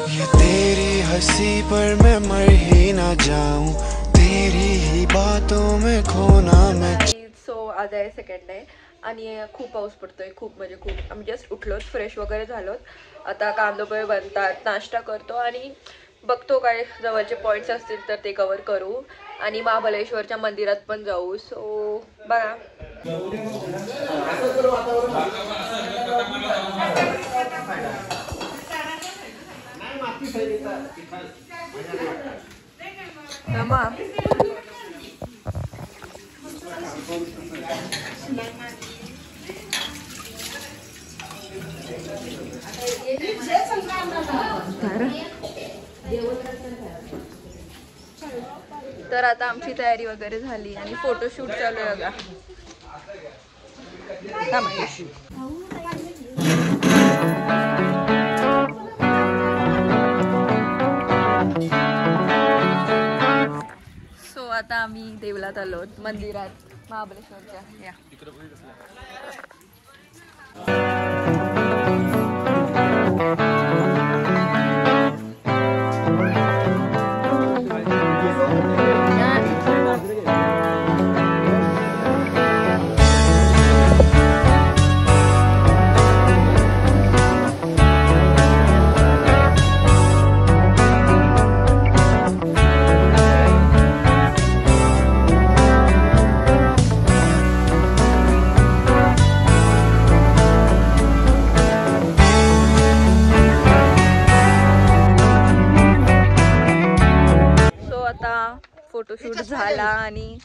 ये तेरी हंसी पर मैं मर ही ना जाऊं, तेरी ही बातों में खोना मैं। सो आज आहे सेकंड डे आणि खूप पाऊस पडतोय, खूप म्हणजे खूप. आम्ही जस्ट उठलोत, फ्रेश वगैरे झालोत, आता कांदोपोहे बनतात, नाश्ता करतो आणि बघतो काय जवळचे पॉईंट्स असतील तर ते कव्हर करू आणि महाबळेश्वरच्या मंदिरात पण जाऊ. सो बघा. तर आता आमची तयारी वगैरे झाली आणि फोटोशूट चालू आहे बघा. सो आता आम्ही देवलात आलो मंदिरात महाबळेश्वरच्या. या फोटोशूट झाला आणि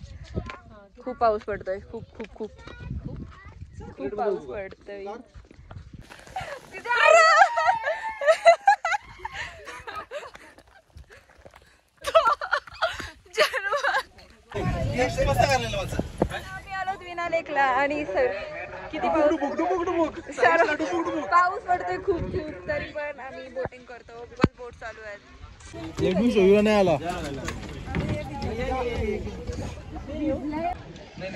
खूप पाऊस पडतोय, खूप खूप खूप खूप पाऊस पडतोय. आम्ही आलो विनालेकला आणि सर किती पाऊस पडतोय खूप खूप, तरी पण आम्ही बोटिंग करतो बिकॉज बोट चालू आहे.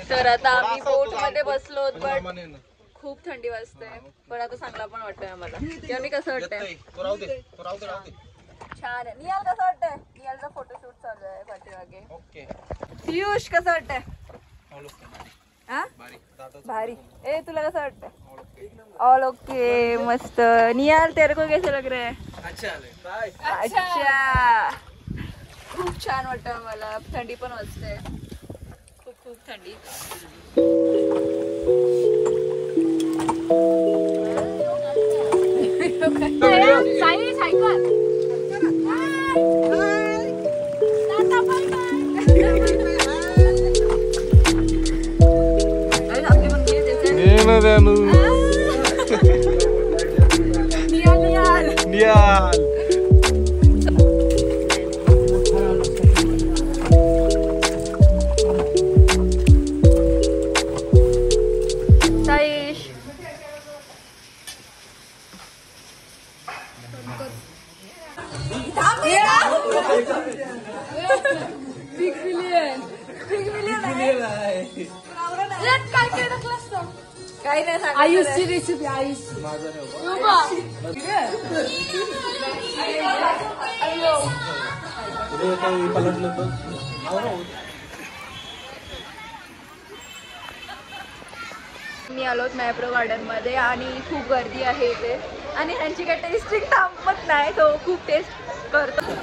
तर आता आम्ही बोट मध्ये बसलो, पण खूप थंडी वाजते, पण आता चांगला पण वाटतंय आम्हाला. यांनी कसं वाटतंय? छान आहे. निहाल कसं वाटतंय? निहालचा फोटोशूट चालू आहे पाठीमागे. पियुष कसं वाटतंय? भारी. ए तुला कसं वाटतंय? ऑल ओके, मस्त. निहाल तेरे को कैसे लग रहा है? अच्छा, खूप छान वाटतं मला. थंडी पण वाजते, खूप खूप थंडी. आयुषची रेसिपी. आयुषची मी आलोत मॅप्रो गार्डन मध्ये आणि खूप गर्दी आहे इथे आणि ह्यांची काही टेस्टिंग थांबत नाही, तो खूप टेस्ट करतो.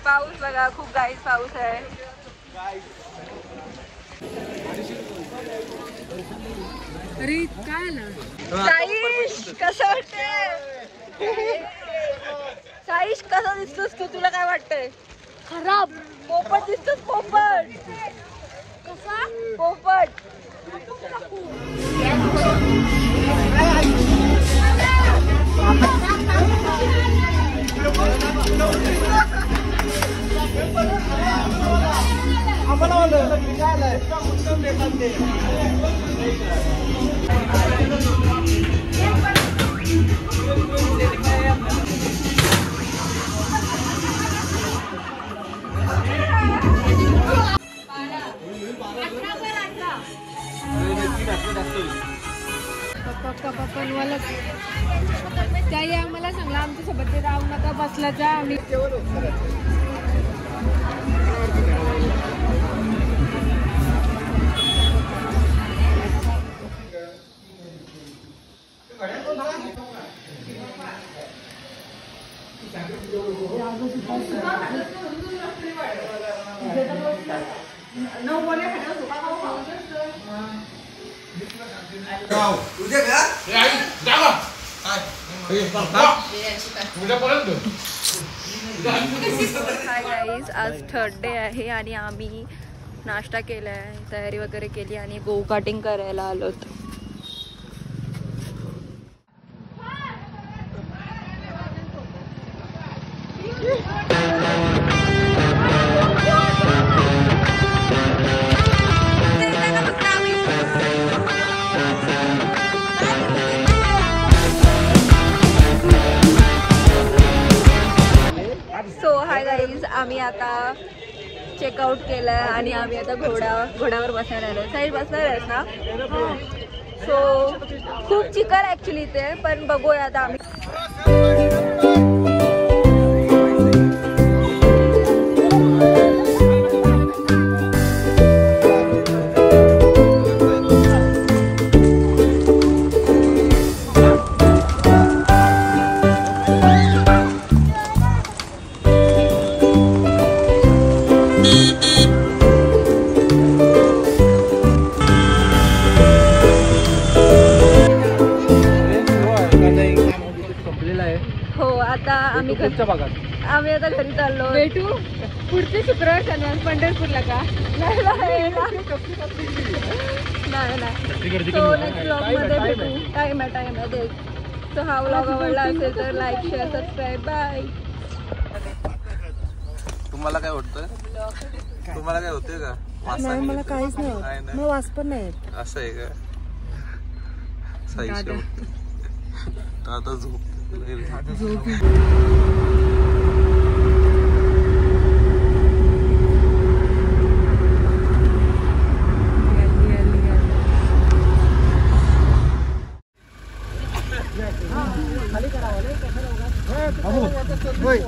पाऊस बघा, खूप गाईस पाऊस आहे. अरे काय ना साईश, कसं वाटतंय? साईश कसा दिसतोस तू? तुला काय वाटतंय? खराब. पोपट दिसतोस? पोपट कसा? पोपट. पनवालाच त्याही आम्हाला सांगला आमच्या सोबत ते राहू नका बसला जा आम्ही हाय गाईज, आज थर्ड डे आहे आणि आम्ही नाश्ता केला आहे, तयारी वगैरे केली आणि गो काटिंग करायला आलोत. सो हाय गाईज, आम्ही आता चेकआउट केलं आहे आणि आम्ही आता घोड्यावर बसायला आलो. साईड बसणार आहेस ना? सो खूप चिकन ॲक्च्युली ते, पण बघूया आता आम्ही. आम्ही आता घरी चाललो. भेटू पुढचे शुक्रवार शनिवार पंढरपूरला का? नाही सो नेक्स्ट व्लॉग मध्ये भेटू. टाइम आहे देख. सो हा व्लॉग आवडला असेल तर लाईक शेअर सबस्क्राईब. बाय. तुम्हाला काय वाटतं? तुम्हाला काय होतंय का? नाही मला काहीच नाही होत. मला वास पण नाही येत. असं आहे का? सही आता झोप होय.